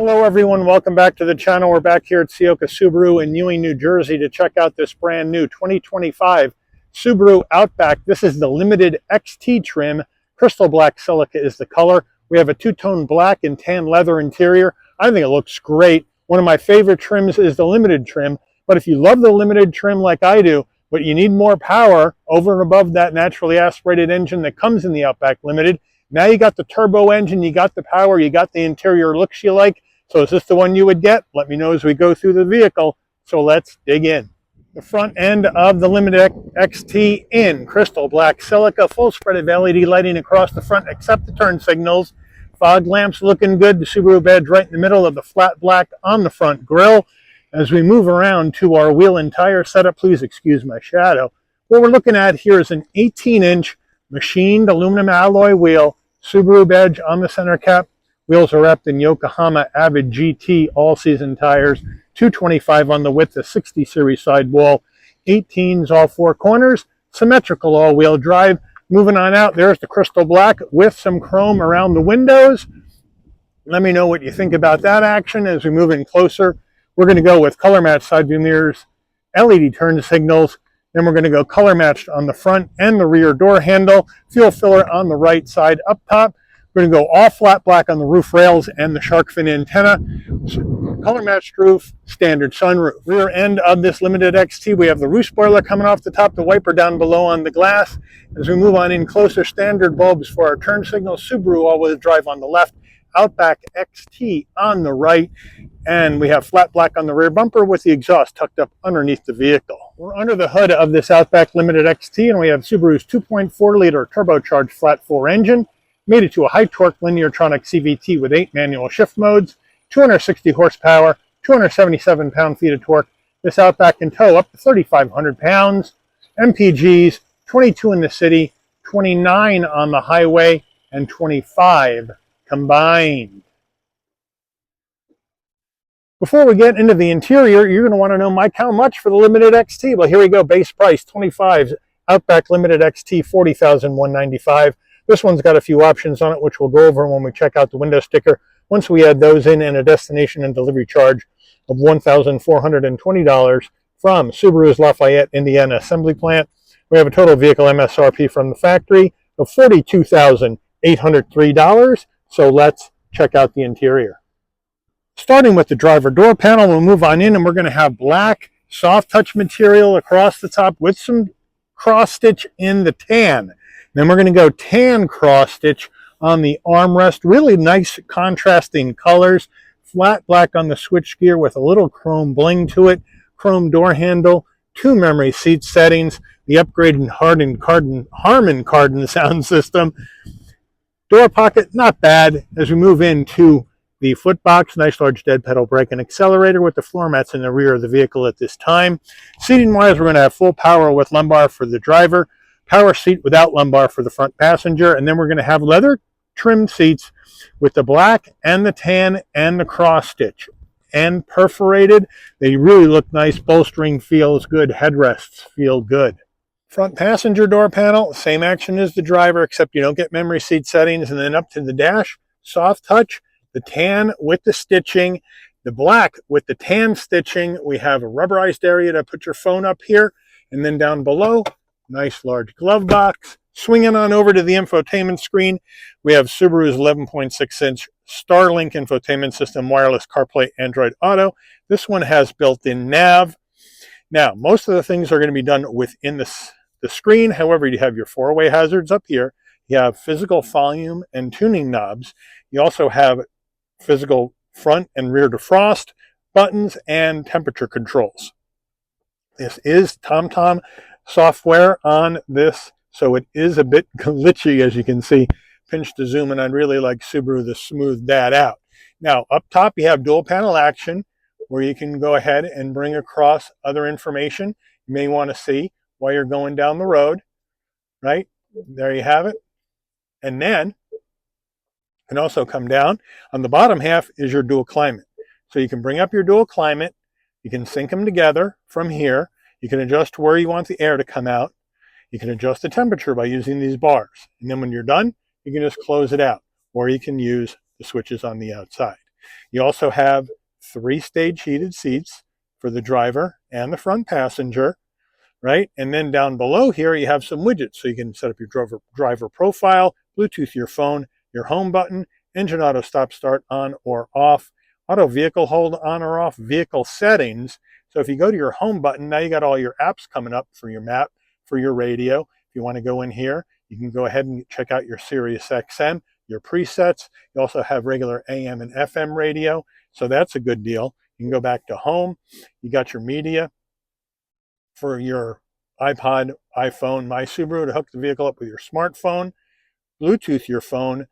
Hello everyone, welcome back to the channel. We're back here at Ciocca Subaru in Ewing, New Jersey to check out this brand new 2025 Subaru Outback. This is the Limited XT trim. Crystal black silica is the color. We have a two-tone black and tan leather interior. I think it looks great. One of my favorite trims is the Limited trim, but if you love the Limited trim like I do, but you need more power over and above that naturally aspirated engine that comes in the Outback Limited, now you got the turbo engine, you got the power, you got the interior looks you like. So is this the one you would get? Let me know as we go through the vehicle. So let's dig in. The front end of the Limited XT in crystal black silica, full spread of LED lighting across the front except the turn signals. Fog lamps looking good. The Subaru badge right in the middle of the flat black on the front grille. As we move around to our wheel and tire setup, please excuse my shadow. What we're looking at here is an 18-inch machined aluminum alloy wheel, Subaru badge on the center cap. Wheels are wrapped in Yokohama Avid GT all-season tires, 225 on the width, a 60 series sidewall, 18s all four corners, symmetrical all-wheel drive. Moving on out, there's the crystal black with some chrome around the windows. Let me know what you think about that action as we move in closer. We're going to go with color matched side view mirrors, LED turn signals. Then we're going to go color matched on the front and the rear door handle, fuel filler on the right side up top. We're going to go all flat black on the roof rails and the shark fin antenna. Color matched roof, standard sunroof. Rear end of this Limited XT, we have the roof spoiler coming off the top, the wiper down below on the glass. As we move on in closer, standard bulbs for our turn signals, Subaru all-wheel drive on the left, Outback XT on the right, and we have flat black on the rear bumper with the exhaust tucked up underneath the vehicle. We're under the hood of this Outback Limited XT, and we have Subaru's 2.4-liter turbocharged flat-4 engine. Made it to a high torque Lineartronic CVT with 8 manual shift modes, 260 horsepower, 277 pound-feet of torque. This Outback can tow up to 3,500 pounds. MPGs, 22 in the city, 29 on the highway, and 25 combined. Before we get into the interior, you're going to want to know, Mike, how much for the Limited XT? Well, here we go. Base price, 25. Outback Limited XT, $40,195. This one's got a few options on it, which we'll go over when we check out the window sticker. Once we add those in, and a destination and delivery charge of $1,420 from Subaru's Lafayette, Indiana assembly plant, we have a total vehicle MSRP from the factory of $42,803. So let's check out the interior. Starting with the driver door panel, we'll move on in, and we're going to have black soft touch material across the top with some cross stitch in the tan. Then we're going to go tan cross stitch on the armrest. Really nice contrasting colors. Flat black on the switchgear with a little chrome bling to it. Chrome door handle. 2 memory seat settings. The upgraded Herman Kardon sound system. Door pocket, not bad. As we move into the foot box, nice large dead pedal brake and accelerator with the floor mats in the rear of the vehicle at this time. Seating wise, we're going to have full power with lumbar for the driver. Power seat without lumbar for the front passenger, and then we're going to have leather trimmed seats with the black and the tan and the cross stitch and perforated. They really look nice. Bolstering feels good. Headrests feel good. Front passenger door panel, same action as the driver, except you don't get memory seat settings. And then up to the dash, soft touch, the tan with the stitching, the black with the tan stitching. We have a rubberized area to put your phone up here, and then down below, nice large glove box. Swinging on over to the infotainment screen, we have Subaru's 11.6-inch Starlink infotainment system, wireless CarPlay, Android Auto. This one has built-in nav. Now, most of the things are going to be done within the screen. However, you have your 4-way hazards up here. You have physical volume and tuning knobs. You also have physical front and rear defrost buttons and temperature controls. This is TomTom software on this, so it is a bit glitchy, as you can see. Pinch to zoom, and I'd really like Subaru to smooth that out. Now, up top, you have dual panel action, where you can go ahead and bring across other information you may want to see while you're going down the road, right? There you have it. And then you can also come down. On the bottom half is your dual climate. So you can bring up your dual climate. You can sync them together from here. You can adjust where you want the air to come out. You can adjust the temperature by using these bars. And then when you're done, you can just close it out. Or you can use the switches on the outside. You also have 3-stage heated seats for the driver and the front passenger, right? And then down below here, you have some widgets. So you can set up your driver profile, Bluetooth your phone, your home button, engine auto stop start on or off, auto vehicle hold on or off, vehicle settings. So if you go to your home button, now you got all your apps coming up for your map, for your radio. If you want to go in here, you can go ahead and check out your Sirius XM, your presets. You also have regular AM and FM radio. So that's a good deal. You can go back to home. You got your media for your iPod, iPhone, My Subaru to hook the vehicle up with your smartphone, Bluetooth your phone,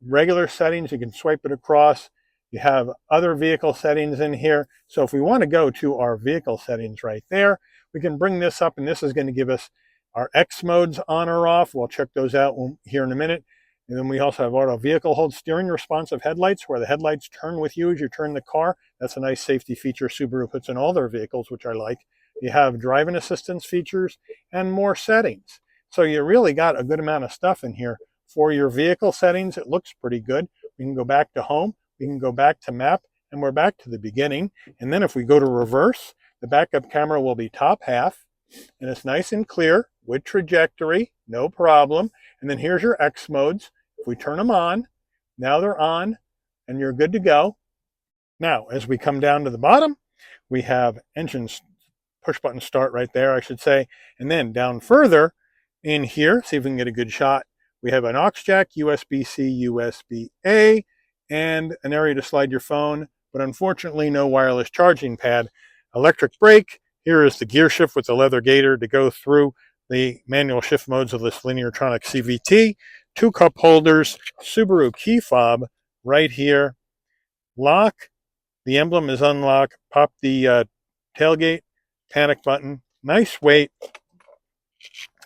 regular settings, you can swipe it across. You have other vehicle settings in here. So if we want to go to our vehicle settings right there, we can bring this up, and this is going to give us our X modes on or off. We'll check those out here in a minute. And then we also have auto vehicle hold, steering responsive headlights, where the headlights turn with you as you turn the car. That's a nice safety feature Subaru puts in all their vehicles, which I like. You have driving assistance features and more settings. So you really got a good amount of stuff in here. For your vehicle settings, it looks pretty good. We can go back to home, we can go back to map, and we're back to the beginning. And then if we go to reverse, the backup camera will be top half, and it's nice and clear with trajectory, no problem. And then here's your X modes. If we turn them on, now they're on, and you're good to go. Now, as we come down to the bottom, we have engine push button start right there, I should say. And then down further in here, see if we can get a good shot. We have an aux jack, USB-C, USB-A, and an area to slide your phone, but unfortunately no wireless charging pad. Electric brake. Here is the gear shift with the leather gator to go through the manual shift modes of this Lineartronic CVT. 2 cup holders, Subaru key fob right here. Lock. The emblem is unlock. Pop the tailgate, panic button. Nice weight.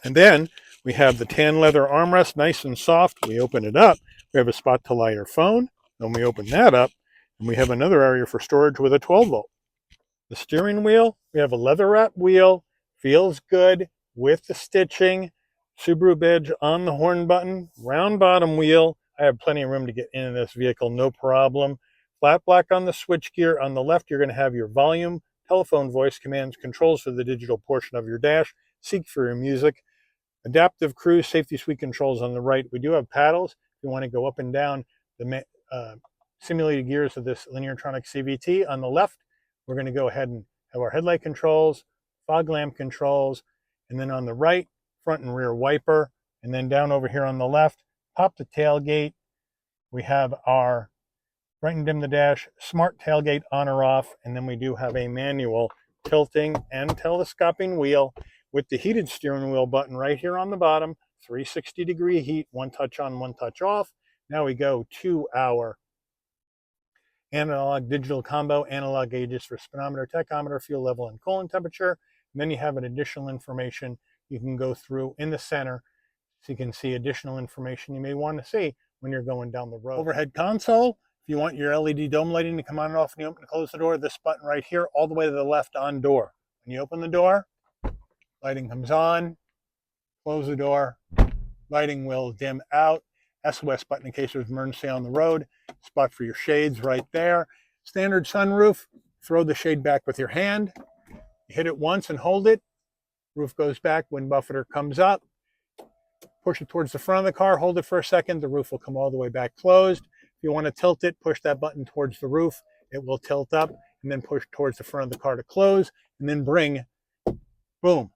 And then we have the tan leather armrest, nice and soft. We open it up. We have a spot to lie your phone. Then we open that up, and we have another area for storage with a 12 volt. The steering wheel, we have a leather wrap wheel. Feels good with the stitching. Subaru badge on the horn button. Round bottom wheel. I have plenty of room to get into this vehicle, no problem. Flat black on the switchgear. On the left, you're going to have your volume, telephone voice commands, controls for the digital portion of your dash. Seek for your music. Adaptive cruise, safety suite controls on the right. We do have paddles if you want to go up and down the simulated gears of this Lineartronic CVT. On the left, we're going to go ahead and have our headlight controls, fog lamp controls, and then on the right, front and rear wiper. And then down over here on the left, pop the tailgate. We have our bright and dim the dash, smart tailgate on or off, and then we do have a manual tilting and telescoping wheel with the heated steering wheel button right here on the bottom, 360-degree heat, one touch on, one touch off. Now we go to our analog digital combo, analog gauges for speedometer, tachometer, fuel level, and coolant temperature. And then you have an additional information you can go through in the center so you can see additional information you may want to see when you're going down the road. Overhead console, if you want your LED dome lighting to come on and off when you open and close the door, this button right here all the way to the left on door. When you open the door, lighting comes on, close the door, lighting will dim out. SOS button in case there's emergency on the road. Spot for your shades right there. Standard sunroof, throw the shade back with your hand. You hit it once and hold it. Roof goes back, wind buffeter comes up. Push it towards the front of the car, hold it for a second. The roof will come all the way back closed. If you want to tilt it, push that button towards the roof. It will tilt up and then push towards the front of the car to close and then bring, boom,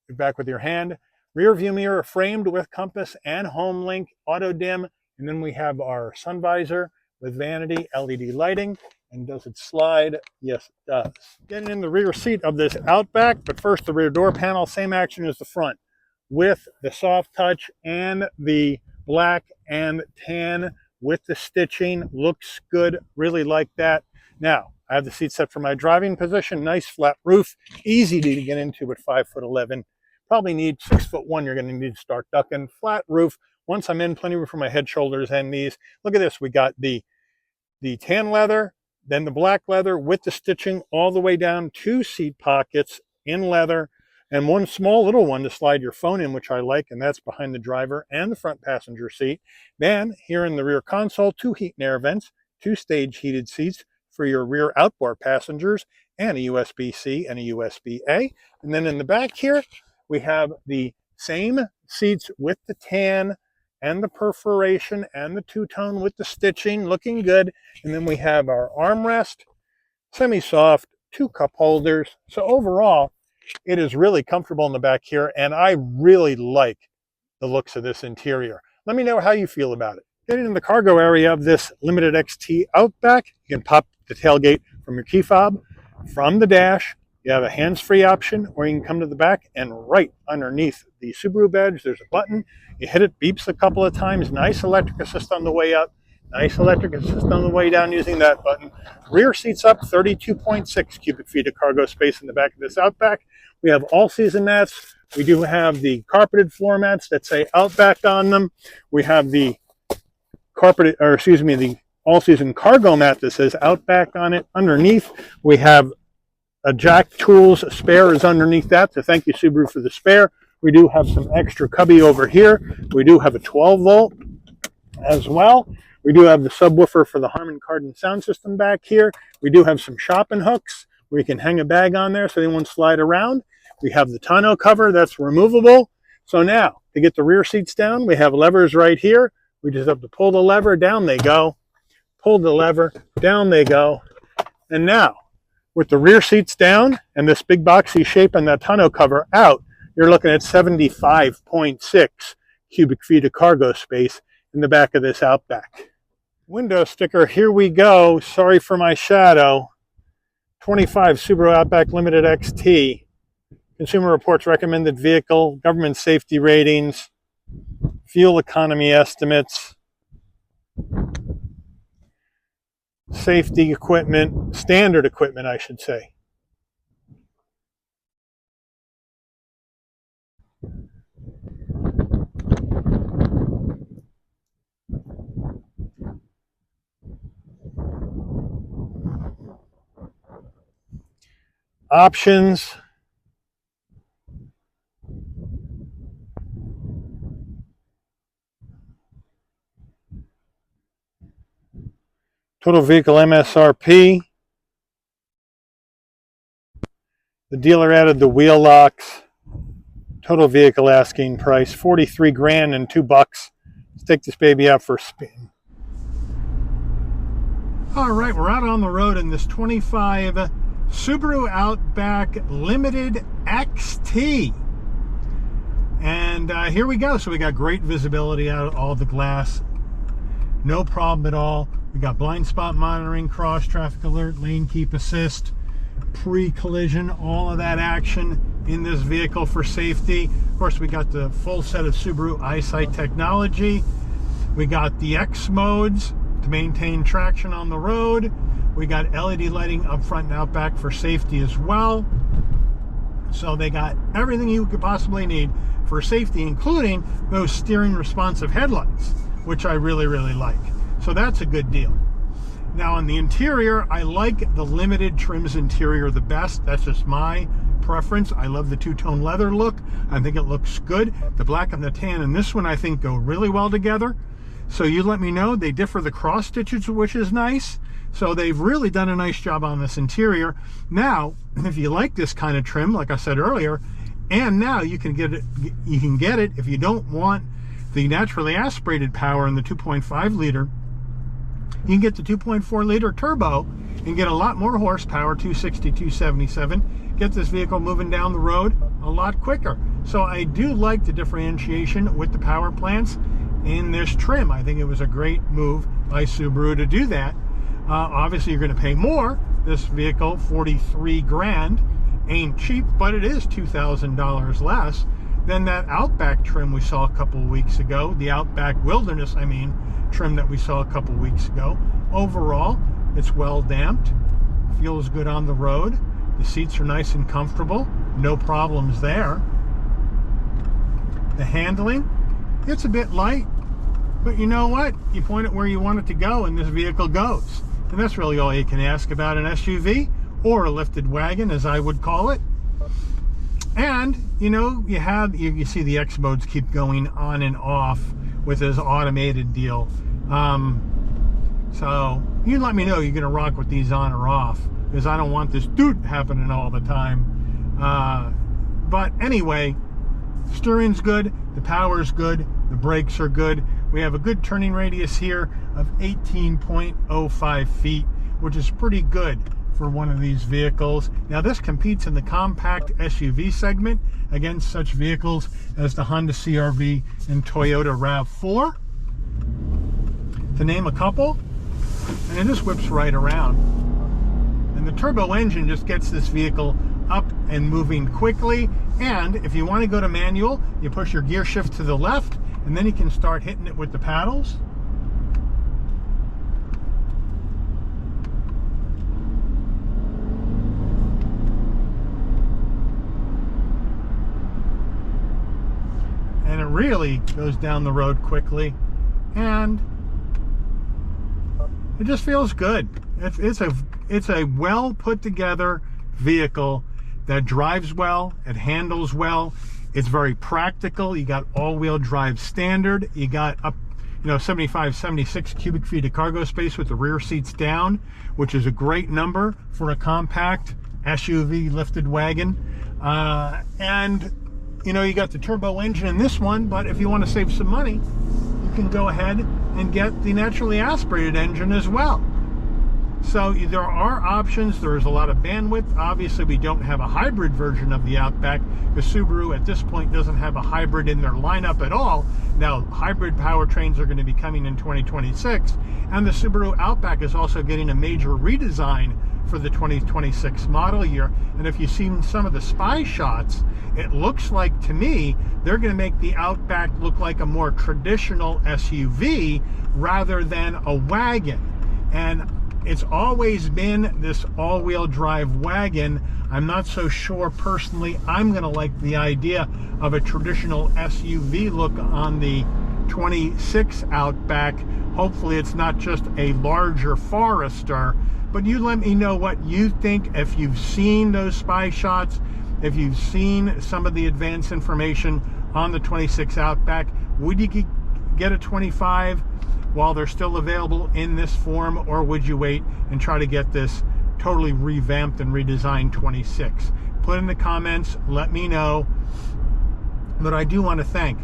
back with your hand. Rear view mirror framed with compass and home link, auto dim, and then we have our sun visor with vanity LED lighting. And does it slide? Yes, it does. Getting in the rear seat of this Outback, but first the rear door panel, same action as the front with the soft touch and the black and tan with the stitching. Looks good, really like that. Now, I have the seat set for my driving position, nice flat roof, easy to get into at 5'11". Probably need 6'1", you're going to need to start ducking. Flat roof. Once I'm in, plenty of room for my head, shoulders, and knees. Look at this. We got the tan leather, then the black leather with the stitching all the way down, 2 seat pockets in leather, and one small little one to slide your phone in, which I like, and that's behind the driver and the front passenger seat. Then here in the rear console, 2 heat and air vents, 2-stage heated seats for your rear outboard passengers, and a USB-C and a USB-A. And then in the back here, we have the same seats with the tan and the perforation and the two-tone with the stitching, looking good. And then we have our armrest, semi-soft, 2 cup holders. So overall, it is really comfortable in the back here, and I really like the looks of this interior. Let me know how you feel about it. Getting in the cargo area of this Limited XT Outback, you can pop the tailgate from your key fob. From the dash, you have a hands-free option, or you can come to the back, and right underneath the Subaru badge, there's a button. You hit it, beeps a couple of times. Nice electric assist on the way up. Nice electric assist on the way down using that button. Rear seats up, 32.6 cubic feet of cargo space in the back of this Outback. We have all-season mats. We do have the carpeted floor mats that say Outback on them. We have the the all-season cargo mat that says Outback on it. Underneath, we have a jack tools spare is underneath that. So thank you, Subaru, for the spare. We do have some extra cubby over here. We do have a 12-volt as well. We do have the subwoofer for the Herman Carden sound system back here. We do have some shopping hooks where you can hang a bag on there so they won't slide around. We have the tonneau cover that's removable. So now, to get the rear seats down, we have levers right here. We just have to pull the lever, down they go. Pull the lever, down they go. And now, with the rear seats down and this big boxy shape and that tonneau cover out, you're looking at 75.6 cubic feet of cargo space in the back of this Outback. Window sticker, here we go. Sorry for my shadow. 25 Subaru Outback Limited XT. Consumer Reports recommended vehicle, government safety ratings, fuel economy estimates, safety equipment, standard equipment, I should say. Options. Total vehicle MSRP. The dealer added the wheel locks. Total vehicle asking price, 43 grand and $2. Let's take this baby out for a spin. All right, we're out on the road in this 25 Subaru Outback Limited XT. And here we go. So we got great visibility out of all the glass. No problem at all. We got blind spot monitoring, cross traffic alert, lane keep assist, pre-collision, all of that action in this vehicle for safety. Of course, we got the full set of Subaru EyeSight technology. We got the X modes to maintain traction on the road. We got LED lighting up front and out back for safety as well. So they got everything you could possibly need for safety, including those steering responsive headlights, which I really, really like. So that's a good deal. Now on the interior, I like the Limited trims interior the best. That's just my preference. I love the two-tone leather look. I think it looks good. The black and the tan in this one I think go really well together. So you let me know. They differ the cross stitches, which is nice. So they've really done a nice job on this interior. Now, if you like this kind of trim, like I said earlier, and now you can get it if you don't want the naturally aspirated power in the 2.5 liter. You can get the 2.4 liter turbo and get a lot more horsepower, 260, 277. Get this vehicle moving down the road a lot quicker. So I do like the differentiation with the power plants in this trim. I think it was a great move by Subaru to do that. Obviously, you're going to pay more. This vehicle, 43 grand, ain't cheap, but it is $2,000 less than that Outback trim we saw a couple of weeks ago. The Outback Wilderness, trim that we saw a couple of weeks ago. Overall, it's well damped, feels good on the road. The seats are nice and comfortable, no problems there. The handling, it's a bit light, but you know what? You point it where you want it to go and this vehicle goes. And that's really all you can ask about an SUV, or a lifted wagon as I would call it. And you know, you see the X modes keep going on and off with this automated deal. So you let me know you're gonna rock with these on or off, because I don't want this doot happening all the time. But anyway, steering's good, the power's good, the brakes are good. We have a good turning radius here of 18.05 feet, which is pretty good for one of these vehicles. Now this competes in the compact SUV segment against such vehicles as the Honda CR-V and Toyota RAV4, to name a couple. And it just whips right around. And the turbo engine just gets this vehicle up and moving quickly. And if you want to go to manual, you push your gear shift to the left, and then you can start hitting it with the paddles. And it really goes down the road quickly, and it just feels good. It's a well put together vehicle that drives well, it handles well, it's very practical. You got all-wheel drive standard, you got up 75, 76 cubic feet of cargo space with the rear seats down, which is a great number for a compact SUV lifted wagon. And you got the turbo engine in this one, but if you want to save some money, you can go ahead and get the naturally aspirated engine as well. So there are options. There is a lot of bandwidth. Obviously, we don't have a hybrid version of the Outback, because Subaru at this point doesn't have a hybrid in their lineup at all. Now, hybrid powertrains are going to be coming in 2026, and the Subaru Outback is also getting a major redesign for the 2026 model year. And if you've seen some of the spy shots, it looks like, to me, they're going to make the Outback look like a more traditional SUV rather than a wagon. And it's always been this all-wheel drive wagon. I'm not so sure personally I'm going to like the idea of a traditional SUV look on the 26 Outback. Hopefully it's not just a larger Forester. But you let me know what you think. If you've seen those spy shots, if you've seen some of the advanced information on the 26 Outback, would you get a 25 while they're still available in this form, or would you wait and try to get this totally revamped and redesigned 26? Put in the comments, let me know. But I do want to thank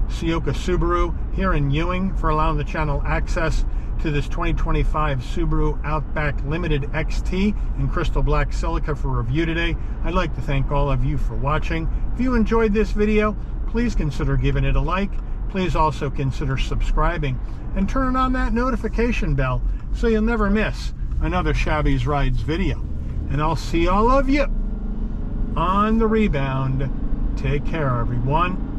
Ciocca Subaru here in Ewing for allowing the channel access to this 2025 Subaru Outback Limited XT in crystal black silica for review today. I'd like to thank all of you for watching. If you enjoyed this video, please consider giving it a like. Please also consider subscribing and turning on that notification bell so you'll never miss another Shabby's Rides video. And I'll see all of you on the rebound. Take care, everyone.